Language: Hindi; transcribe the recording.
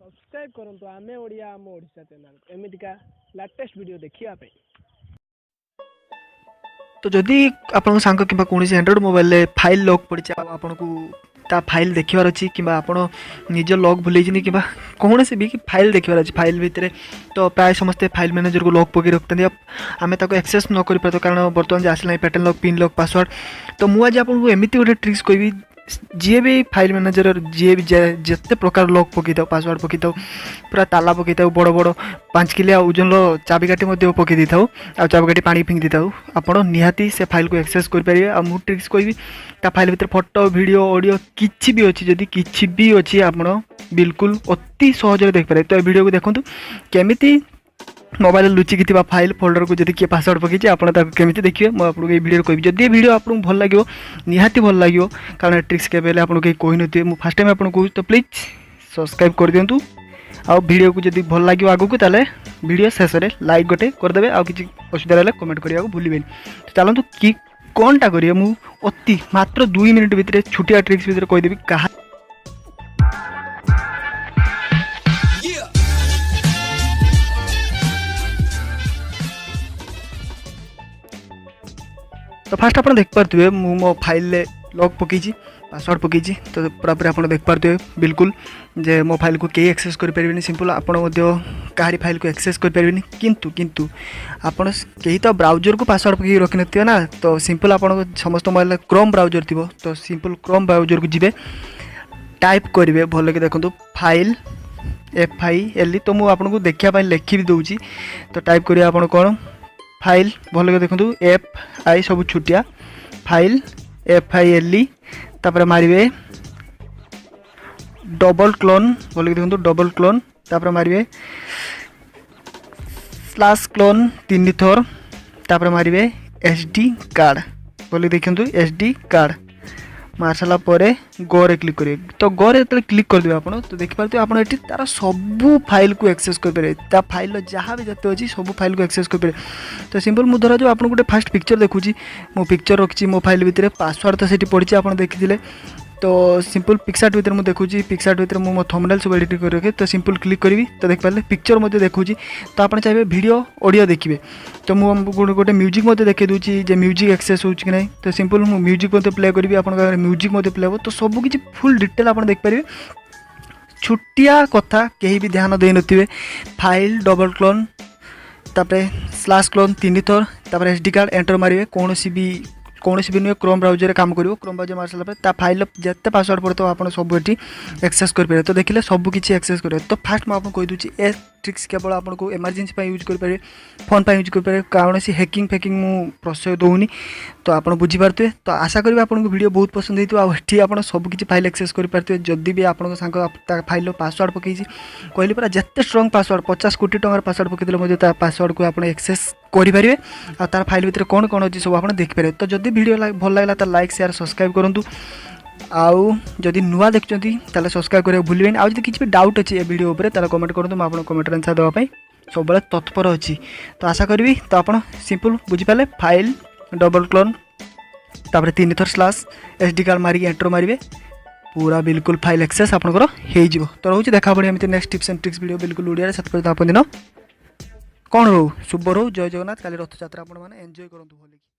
सब्सक्राइब करंतु आमे ओडिया आम ओडिशा चैनल एमितिका लेटेस्ट वीडियो देखिया पे। तो जदि आपन सांग कि कौन एंड्रॉइड मोबाइल फाइल लॉक पड़ी आपन को ता फाइल देखार अच्छी कि आपड़ निज लॉक भूल कि कौन से भी फाइल देखार अच्छी फाइल भितर तो प्राय समस्ते फाइल मैनेजर को लॉक पकड़ रखते आम एक्सेस न कर पारे कारण बर्तमान आसला pattern lock pin lock password. तो मुझे आपको एमती गोटे ट्रिक्स कहबी जी भी फाइल मैनेजर जी भी जिते प्रकार लॉक पकई था पासवर्ड पकई था पूरा ताला पकई था बड़ बड़ 5 किलिया ओजन चाबिकाठी पकई दी था आ चाबिकाठी पानी फिंगी था आपड़ निहाती से फाइल को एक्सेस करेंगे। आ मु ट्रिक्स कहबी ता फाइल भीतर फोटो वीडियो ऑडियो किछि भी अच्छी जदि किछि भी अच्छी आपड़ बिल्कुल अति सहज देखिपारे। तो वीडियो को देखो केमिति मोबाइल लुचिकी थी फाइल फोल्डर को जब किए पासवर्ड पकई आपड़ी देखिए मुझे आपको ये वीडियो कहबी जदि वीडियो आपको भल लगे निहाती भल लगे कारण ट्रिक्स के आपको कहीं कही नी मुझे फास्ट टाइम आपको कहूँ तो प्लीज सब्सक्राइब कर दिंतु आ वीडियो को जब भल लगे आगू को ताले वीडियो शेष में लाइक गोटे करदे आ कि असुविधा रहा कमेंट करने को भूलें। तो चलतु कि कौनटा करेंगे मुझे अति मात्र 2 मिनिट भितर छुटिया ट्रिक्स भितर कहीदेवी कहा। तो फास्ट आप देख पारे मो फाइल लॉक पकई पासवर्ड पकई तो पूरापूरी आप देख पारे बिल्कुल जे मो फाइल को कहीं एक्सेस करें सिंपल आपड़ कहारी फाइल को एक्सेस करें किंतु किंतु आपड़ कहीं तो ब्राउजर को पासवर्ड पकई रखी न ना तो सिंपल आप समस्त मोबाइल क्रोम ब्राउजर थी तो सिंपल क्रोम ब्राउजर को जी टाइप करेंगे भल के देखो फाइल FILE तो मुझे आपको देखा लिखी भी दूसरी तो टाइप करेंगे आप कौन फाइल भल के देखो FI सब छुटिया फाइल FILE तापर मारे डबल क्लोन भल के देखो डबल क्लोन तापर मारे स्लैश क्लोन 3 थर तापर मारे SD कार्ड भल देखो SD कार्ड मार सारा गोरे क्लिक करेंगे। तो गोरे जो क्लिक करदे आप तो देखिए आप तार सबू फाइल को एक्सेस करेंगे फाइल जहाँ भी जाते अच्छी सब फाइल को एक्सेस करेंगे। तो सिंपल मुझे धरा जो आप गोटे फास्ट पिक्चर देखुची मो पिक्चर रखी मो फाइल भितर पासवर्ड तो सीटी पड़ी आप देखी तो सिंपल पिक्सार्ट भितर मुझे देखुची पिक्सार्ट भितर मो थंबनेल सब एडिट कर रखे तो सिंपल क्लिक करी तो देख पारे पिक्चर मध्य देखुची तो आप चाहिए वीडियो ऑडियो देखिए तो मुझे गोटे म्यूजिक मध्य देखे दूसरी जे म्यूजिक एक्सेस हो कि नहीं तो सिंपल मुझे म्यूजिक मध्य प्ले करी आप म्यूजिक मध्य प्ले हो तो सबकि फुल डिटेल आप देखिए छुटिया कथा कहीं भी ध्यान दे नथिबे फाइल डबल क्लोन तापर स्लैश क्लोन 3 थर तापर SD कार्ड एंटर मारे कौन भी नुहे क्रोम ब्राउजर काम करो क्रोम ब्राउजर मार सारा फाइल जिते पासवर्ड पड़े तो आप सब ये एक्सेस करेंगे। तो देखिए सबकि एक्सेस करेंगे। तो फास्ट मुझे कहीदे ए ट्रिक्स केवल आपको इमरजेंसी यूज करेंगे फोन पर यूज करेंगे कौन हैकिंग फैकिंग मु प्रश्रय दूनी तो आप बुझीपारे। तो आशा करी आपको वीडियो बहुत पसंद होती आप सबकि फाइल एक्सेस करेंगे जदि भी आप फाइल पासवर्ड पकई कहली पूरा जिते स्ट्रंग पासवर्ड 50 कोटी टकर पासवर्ड पकईदे पासवर्ड को आप एक्सेस करेंगे आ तार फाइल भितर कौन कौन अच्छी सब आप देखिपारे। तो जदि वीडियो भल लगा तो लाइक शेयर सब्सक्राइब करूँ आउ जदि नुआ देखते सब्सक्राइब करें भूलें। आउ किसी भी डाउट अच्छी वीडियो उपर कमेंट करूँ मुझे कमेंट आंसर देवाई सब तत्पर अच्छी। तो आशा करी तो आप सिंपल बुझीपारे फाइल डबल क्लोन तापर 3 थर स्लैश SD कार्ड मारिक एंटर मारे पूरा बिल्कुल फाइल एक्सेस आपंकर हो। तो रोचे देखा पड़े एमती next tips and tricks video बिल्कुल ओडिया से आप दिन कौन रो शुभ रो जय जगन्नाथ काली रथयात्रा आप एंजॉय करूँ भले।